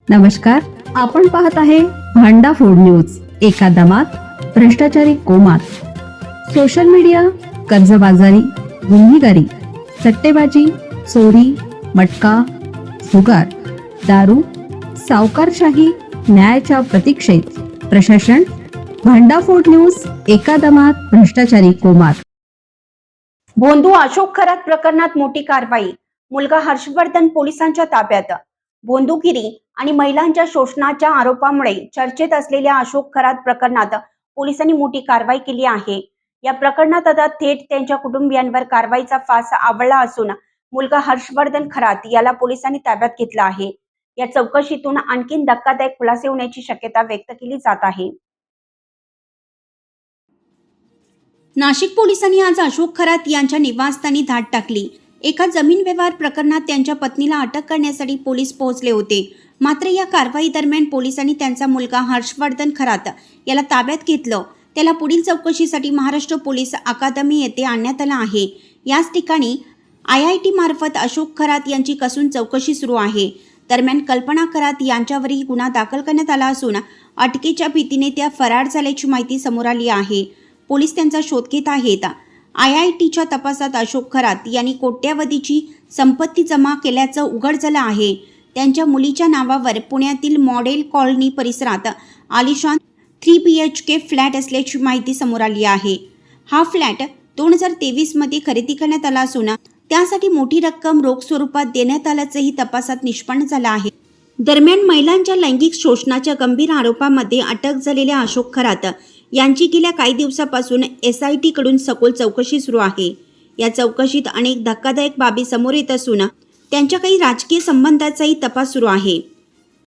नमस्कार, आपण पाहत आहे भांडा फोड न्यूज. एका दमात भ्रष्टाचारी कोमात. सोशल मीडिया, कर्जबाजारी, गुन्हेगारी, सट्टेबाजी, चोरी, मटका, जुगार, दारू, सावकारशाही, न्यायाच्या प्रतीक्षेत प्रशासन. भांडाफोड न्यूज. एका दमात भ्रष्टाचारी कोमात. भोंदू अशोक खरात प्रकरणात मोठी कारवाई. मुलगा हर्षवर्धन पोलिसांच्या ताब्यात. भोंदूगिरी आणि महिलांच्या शोषणाच्या आरोपामुळे चर्चेत असलेल्या अशोक खरात प्रकरणात पोलिसांनी मोठी कारवाई केली आहे. या प्रकरणात आता थेट त्यांच्या कुटुंबियांवर कारवाईचा फास आवळला असून मुलगा हर्षवर्धन खरात याला पोलिसांनी ताब्यात घेतला आहे. या चौकशीतून आणखीन धक्कादायक खुलासे होण्याची शक्यता व्यक्त केली जात आहे. नाशिक पोलिसांनी आज अशोक खरात यांच्या निवासस्थानी धाड टाकली. एका जमीन व्यवहार प्रकरणात त्यांच्या पत्नीला अटक करण्यासाठी पोलीस पोहोचले होते. मात्र या कारवाई दरम्यान पोलिसांनी त्यांचा मुलगा हर्षवर्धन खरात याला ताब्यात घेतलं. त्याला पुढील चौकशीसाठी महाराष्ट्र पोलीस अकादमी येथे आणण्यात आलं आहे. याच ठिकाणी IIT मार्फत अशोक खरात यांची कसून चौकशी सुरू आहे. दरम्यान कल्पना खरात यांच्यावरही गुन्हा दाखल करण्यात आला असून अटकेच्या भीतीने त्या फरार झाल्याची माहिती समोर आली आहे. पोलीस त्यांचा शोध घेत आहेत. IITच्या तपासात अशोक खरात यांनी कोट्यावधीची संपत्ती जमा केल्याचं उघड झालं आहे. त्यांच्या मुलीच्या नावावर पुण्यातील मॉडेल कॉलनी परिसरात आलिशान 3 BHK फ्लॅट असल्याची माहिती समोर आली आहे. हा फ्लॅट 2023 मध्ये खरेदी करण्यात आला असून त्यासाठी मोठी रक्कम रोख स्वरूपात देण्यात आल्याचंही तपासात निष्पन्न झालं आहे. दरम्यान महिलांच्या लैंगिक शोषणाच्या गंभीर आरोपामध्ये अटक झालेल्या अशोक खरात यांची गेल्या काही दिवसापासून SIT कडून सखोल चौकशी सुरू आहे. या चौकशीत अनेक धक्कादायक बाबी समोर येत असून त्यांच्या काही राजकीय संबंधाचाही तपास सुरू आहे.